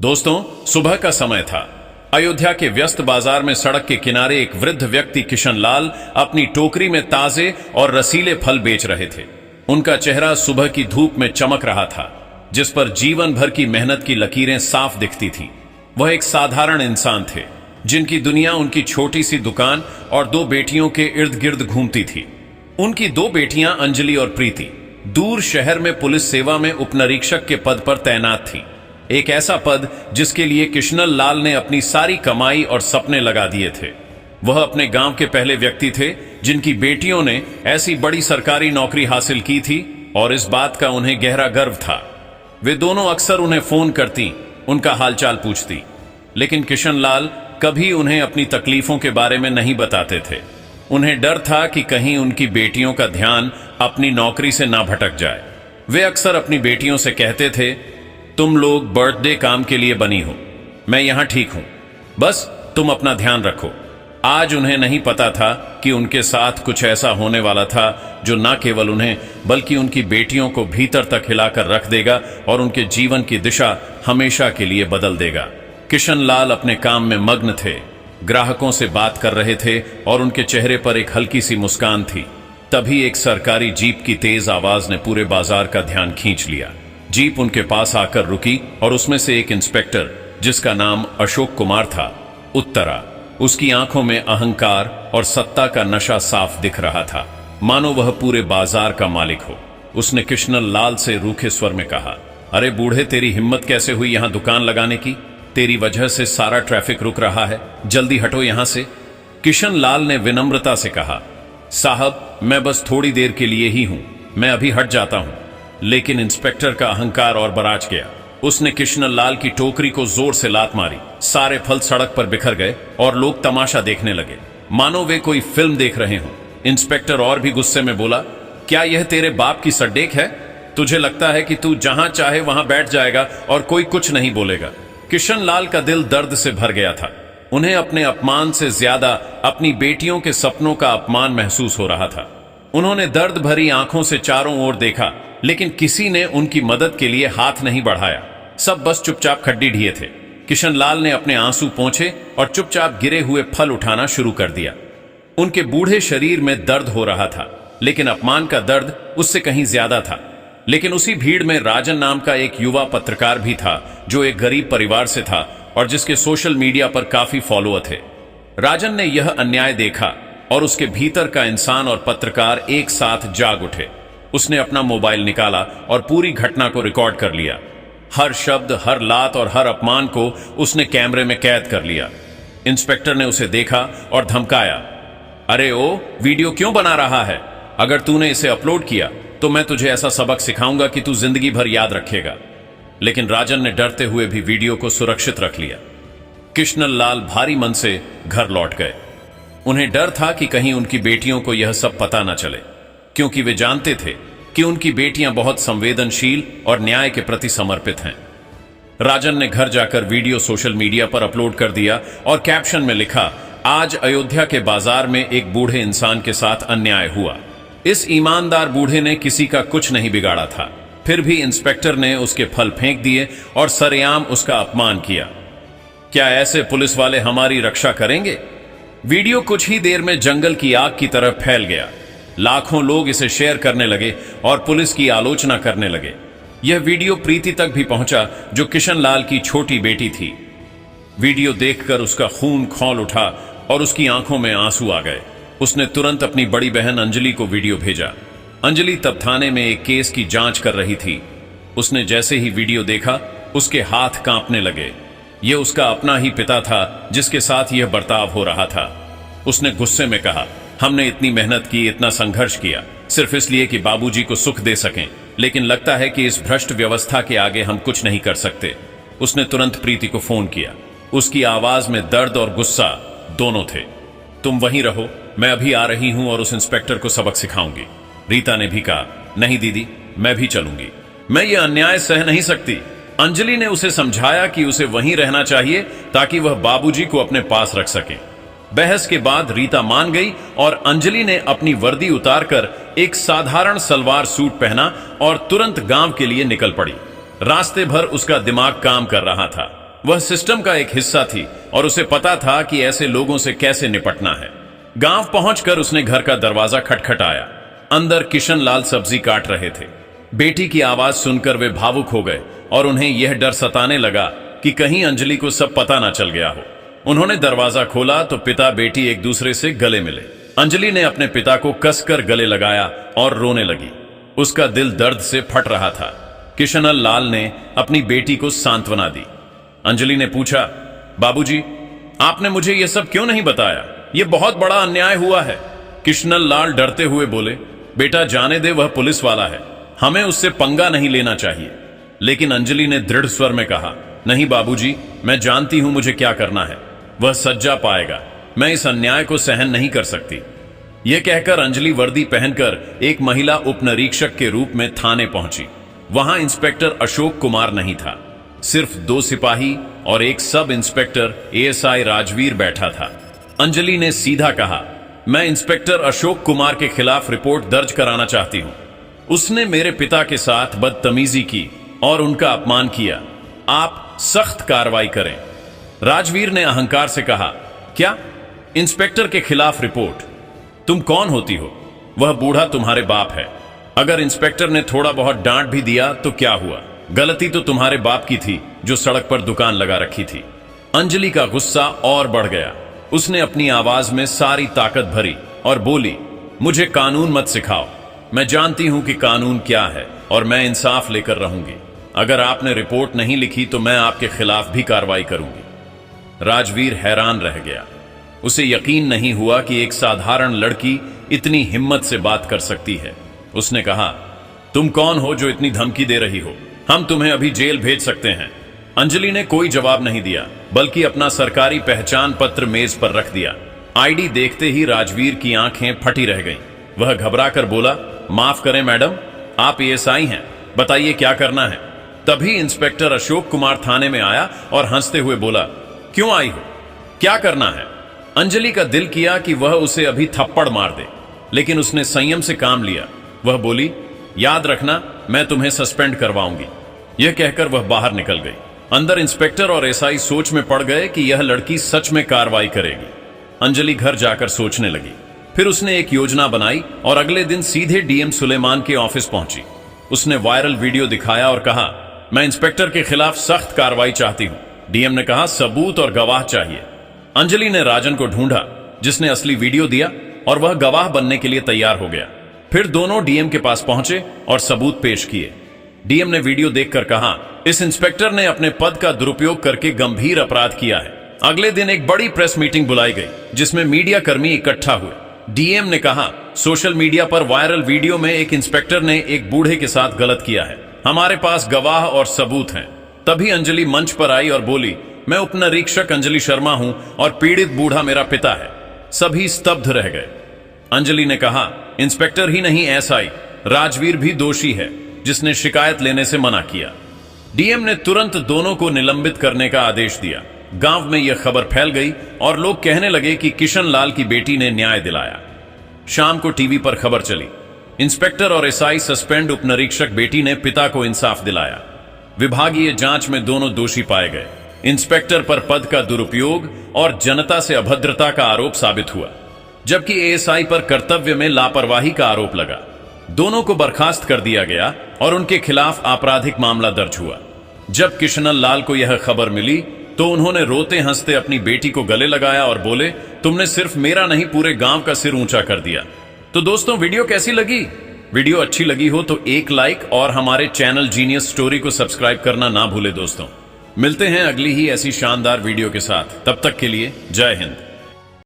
दोस्तों, सुबह का समय था। अयोध्या के व्यस्त बाजार में सड़क के किनारे एक वृद्ध व्यक्ति किशनलाल अपनी टोकरी में ताजे और रसीले फल बेच रहे थे। उनका चेहरा सुबह की धूप में चमक रहा था, जिस पर जीवन भर की मेहनत की लकीरें साफ दिखती थी। वह एक साधारण इंसान थे, जिनकी दुनिया उनकी छोटी सी दुकान और दो बेटियों के इर्द गिर्द घूमती थी। उनकी दो बेटियां अंजलि और प्रीति दूर शहर में पुलिस सेवा में उपनिरीक्षक के पद पर तैनात थी। एक ऐसा पद जिसके लिए किशनल लाल ने अपनी सारी कमाई और सपने लगा दिए थे। वह अपने गांव के पहले व्यक्ति थे जिनकी बेटियों ने ऐसी बड़ी सरकारी नौकरी हासिल की थी, और इस बात का उन्हें गहरा गर्व था। वे दोनों अक्सर उन्हें फोन करती, उनका हालचाल पूछती, लेकिन किशनलाल कभी उन्हें अपनी तकलीफों के बारे में नहीं बताते थे। उन्हें डर था कि कहीं उनकी बेटियों का ध्यान अपनी नौकरी से ना भटक जाए। वे अक्सर अपनी बेटियों से कहते थे, तुम लोग बर्थडे काम के लिए बनी हो, मैं यहां ठीक हूं, बस तुम अपना ध्यान रखो। आज उन्हें नहीं पता था कि उनके साथ कुछ ऐसा होने वाला था जो न केवल उन्हें बल्कि उनकी बेटियों को भीतर तक हिलाकर रख देगा और उनके जीवन की दिशा हमेशा के लिए बदल देगा। किशनलाल अपने काम में मग्न थे, ग्राहकों से बात कर रहे थे और उनके चेहरे पर एक हल्की सी मुस्कान थी। तभी एक सरकारी जीप की तेज आवाज ने पूरे बाजार का ध्यान खींच लिया। जीप उनके पास आकर रुकी और उसमें से एक इंस्पेक्टर, जिसका नाम अशोक कुमार था, उतरा। उसकी आंखों में अहंकार और सत्ता का नशा साफ दिख रहा था, मानो वह पूरे बाजार का मालिक हो। उसने किशनल लाल से रूखे स्वर में कहा, अरे बूढ़े, तेरी हिम्मत कैसे हुई यहां दुकान लगाने की? तेरी वजह से सारा ट्रैफिक रुक रहा है, जल्दी हटो यहां से। किशनलाल ने विनम्रता से कहा, साहब, मैं बस थोड़ी देर के लिए ही हूं, मैं अभी हट जाता हूं। लेकिन इंस्पेक्टर का अहंकार और बराज गया। उसने किशनलाल की टोकरी को जोर से लात मारी। सारे फल सड़क पर बिखर गए और लोग तमाशा देखने लगे, मानो वे कोई फिल्म देख रहे हों। इंस्पेक्टर और भी गुस्से में बोला, क्या यह तेरे बाप की सड्डेक है? तुझे लगता है कि तू जहां चाहे वहां बैठ जाएगा और कोई कुछ नहीं बोलेगा? किशनलाल का दिल दर्द से भर गया था। उन्हें अपने अपमान से ज्यादा अपनी बेटियों के सपनों का अपमान महसूस हो रहा था। उन्होंने दर्द भरी आंखों से चारों ओर देखा, लेकिन किसी ने उनकी मदद के लिए हाथ नहीं बढ़ाया। सब बस चुपचाप खड्डी ढिए थे। किशनलाल ने अपने आंसू पोंछे और चुपचाप गिरे हुए फल उठाना शुरू कर दिया। उनके बूढ़े शरीर में दर्द हो रहा था, लेकिन अपमान का दर्द उससे कहीं ज्यादा था। लेकिन उसी भीड़ में राजन नाम का एक युवा पत्रकार भी था, जो एक गरीब परिवार से था और जिसके सोशल मीडिया पर काफी फॉलोअर थे। राजन ने यह अन्याय देखा और उसके भीतर का इंसान और पत्रकार एक साथ जाग उठे। उसने अपना मोबाइल निकाला और पूरी घटना को रिकॉर्ड कर लिया। हर शब्द, हर लात और हर अपमान को उसने कैमरे में कैद कर लिया। इंस्पेक्टर ने उसे देखा और धमकाया, अरे ओ, वीडियो क्यों बना रहा है? अगर तूने इसे अपलोड किया तो मैं तुझे ऐसा सबक सिखाऊंगा कि तू जिंदगी भर याद रखेगा। लेकिन राजन ने डरते हुए भी वीडियो को सुरक्षित रख लिया। किशनलाल भारी मन से घर लौट गए। उन्हें डर था कि कहीं उनकी बेटियों को यह सब पता न चले, क्योंकि वे जानते थे कि उनकी बेटियां बहुत संवेदनशील और न्याय के प्रति समर्पित हैं। राजन ने घर जाकर वीडियो सोशल मीडिया पर अपलोड कर दिया और कैप्शन में लिखा, आज अयोध्या के बाजार में एक बूढ़े इंसान के साथ अन्याय हुआ। इस ईमानदार बूढ़े ने किसी का कुछ नहीं बिगाड़ा था, फिर भी इंस्पेक्टर ने उसके फल फेंक दिए और सरेआम उसका अपमान किया। क्या ऐसे पुलिस वाले हमारी रक्षा करेंगे? वीडियो कुछ ही देर में जंगल की आग की तरह फैल गया। लाखों लोग इसे शेयर करने लगे और पुलिस की आलोचना करने लगे। यह वीडियो प्रीति तक भी पहुंचा, जो किशनलाल की छोटी बेटी थी। वीडियो देखकर उसका खून खौल उठा और उसकी आंखों में आंसू आ गए। उसने तुरंत अपनी बड़ी बहन अंजलि को वीडियो भेजा। अंजलि तब थाने में एक केस की जांच कर रही थी। उसने जैसे ही वीडियो देखा, उसके हाथ कांपने लगे। यह उसका अपना ही पिता था जिसके साथ यह बर्ताव हो रहा था। उसने गुस्से में कहा, हमने इतनी मेहनत की, इतना संघर्ष किया, सिर्फ इसलिए कि बाबूजी को सुख दे सकें, लेकिन लगता है कि इस भ्रष्ट व्यवस्था के आगे हम कुछ नहीं कर सकते। उसने तुरंत प्रीति को फोन किया। उसकी आवाज में दर्द और गुस्सा दोनों थे। तुम वहीं रहो, मैं अभी आ रही हूं और उस इंस्पेक्टर को सबक सिखाऊंगी। रीता ने भी कहा, नहीं दीदी, मैं भी चलूंगी, मैं ये अन्याय सह नहीं सकती। अंजलि ने उसे समझाया कि उसे वहीं रहना चाहिए ताकि वह बाबूजी को अपने पास रख सके। बहस के बाद रीता मान गई और अंजलि ने अपनी वर्दी उतारकर एक साधारण सलवार सूट पहना और तुरंत गांव के लिए निकल पड़ी। रास्ते भर उसका दिमाग काम कर रहा था। वह सिस्टम का एक हिस्सा थी और उसे पता था कि ऐसे लोगों से कैसे निपटना है। गांव पहुंचकर उसने घर का दरवाजा खटखटाया। अंदर किशन लाल सब्जी काट रहे थे। बेटी की आवाज सुनकर वे भावुक हो गए और उन्हें यह डर सताने लगा कि कहीं अंजलि को सब पता ना चल गया हो। उन्होंने दरवाजा खोला तो पिता बेटी एक दूसरे से गले मिले। अंजलि ने अपने पिता को कसकर गले लगाया और रोने लगी। उसका दिल दर्द से फट रहा था। किशनल लाल ने अपनी बेटी को सांत्वना दी। अंजलि ने पूछा, बाबूजी, आपने मुझे यह सब क्यों नहीं बताया? यह बहुत बड़ा अन्याय हुआ है। किशनल लाल डरते हुए बोले, बेटा जाने दे, वह पुलिस वाला है, हमें उससे पंगा नहीं लेना चाहिए। लेकिन अंजलि ने दृढ़ स्वर में कहा, नहीं बाबूजी, मैं जानती हूं मुझे क्या करना है। वह सज्जा पाएगा। मैं इस अन्याय को सहन नहीं कर सकती। यह कहकर अंजलि वर्दी पहनकर एक महिला उपनिरीक्षक के रूप में थाने पहुंची। वहां इंस्पेक्टर अशोक कुमार नहीं था, सिर्फ 2 सिपाही और एक सब इंस्पेक्टर एएसआई राजवीर बैठा था। अंजलि ने सीधा कहा, मैं इंस्पेक्टर अशोक कुमार के खिलाफ रिपोर्ट दर्ज कराना चाहती हूं। उसने मेरे पिता के साथ बदतमीजी की और उनका अपमान किया। आप सख्त कार्रवाई करें। राजवीर ने अहंकार से कहा, क्या? इंस्पेक्टर के खिलाफ रिपोर्ट? तुम कौन होती हो? वह बूढ़ा तुम्हारे बाप है। अगर इंस्पेक्टर ने थोड़ा बहुत डांट भी दिया तो क्या हुआ? गलती तो तुम्हारे बाप की थी जो सड़क पर दुकान लगा रखी थी। अंजलि का गुस्सा और बढ़ गया। उसने अपनी आवाज में सारी ताकत भरी और बोली, मुझे कानून मत सिखाओ। मैं जानती हूं कि कानून क्या है और मैं इंसाफ लेकर रहूंगी। अगर आपने रिपोर्ट नहीं लिखी तो मैं आपके खिलाफ भी कार्रवाई करूंगी। राजवीर हैरान रह गया। उसे यकीन नहीं हुआ कि एक साधारण लड़की इतनी हिम्मत से बात कर सकती है। उसने कहा, तुम कौन हो जो इतनी धमकी दे रही हो? हम तुम्हें अभी जेल भेज सकते हैं। अंजलि ने कोई जवाब नहीं दिया, बल्कि अपना सरकारी पहचान पत्र मेज पर रख दिया। आईडी देखते ही राजवीर की आंखें फटी रह गईं। वह घबराकर बोला, माफ करें मैडम, आप एएसआई हैं, बताइए क्या करना है। तभी इंस्पेक्टर अशोक कुमार थाने में आया और हंसते हुए बोला, क्यों आई हो? क्या करना है? अंजलि का दिल किया कि वह उसे अभी थप्पड़ मार दे, लेकिन उसने संयम से काम लिया। वह बोली, याद रखना, मैं तुम्हें सस्पेंड करवाऊंगी। यह कहकर वह बाहर निकल गई। अंदर इंस्पेक्टर और एसआई सोच में पड़ गए कि यह लड़की सच में कार्रवाई करेगी। अंजलि घर जाकर सोचने लगी। फिर उसने एक योजना बनाई और अगले दिन सीधे डीएम सुलेमान के ऑफिस पहुंची। उसने वायरल वीडियो दिखाया और कहा, मैं इंस्पेक्टर के खिलाफ सख्त कार्रवाई चाहती हूं। डीएम ने कहा, सबूत और गवाह चाहिए। अंजलि ने राजन को ढूंढा जिसने असली वीडियो दिया और वह गवाह बनने के लिए तैयार हो गया। फिर दोनों डीएम के पास पहुंचे और सबूत पेश किए। डीएम ने वीडियो देखकर कहा, इस इंस्पेक्टर ने अपने पद का दुरुपयोग करके गंभीर अपराध किया है। अगले दिन एक बड़ी प्रेस मीटिंग बुलाई गई जिसमें मीडिया कर्मी इकट्ठा हुए। डीएम ने कहा, सोशल मीडिया पर वायरल वीडियो में एक इंस्पेक्टर ने एक बूढ़े के साथ गलत किया है। हमारे पास गवाह और सबूत हैं। तभी अंजलि मंच पर आई और बोली, मैं उपनिरीक्षक अंजलि शर्मा हूं और पीड़ित बूढ़ा मेरा पिता है। सभी स्तब्ध रह गए। अंजलि ने कहा, इंस्पेक्टर ही नहीं, एसआई राजवीर भी दोषी है जिसने शिकायत लेने से मना किया। डीएम ने तुरंत दोनों को निलंबित करने का आदेश दिया। गांव में यह खबर फैल गई और लोग कहने लगे कि किशन लाल की बेटी ने न्याय दिलाया। शाम को टीवी पर खबर चली, इंस्पेक्टर और एसआई सस्पेंड, उपनिरीक्षक बेटी ने पिता को इंसाफ दिलाया। विभागीय जांच में दोनों दोषी पाए गए। इंस्पेक्टर पर पद का दुरुपयोग और जनता से अभद्रता का आरोप साबित हुआ, जबकि एएसआई पर कर्तव्य में लापरवाही का आरोप लगा। दोनों को बर्खास्त कर दिया गया और उनके खिलाफ आपराधिक मामला दर्ज हुआ। जब किशनल लाल को यह खबर मिली तो उन्होंने रोते हंसते अपनी बेटी को गले लगाया और बोले, तुमने सिर्फ मेरा नहीं पूरे गांव का सिर ऊंचा कर दिया। तो दोस्तों, वीडियो कैसी लगी? वीडियो अच्छी लगी हो तो एक लाइक और हमारे चैनल जीनियस स्टोरी को सब्सक्राइब करना ना भूले। दोस्तों, मिलते हैं अगली ही ऐसी शानदार वीडियो के साथ। तब तक के लिए जय हिंद।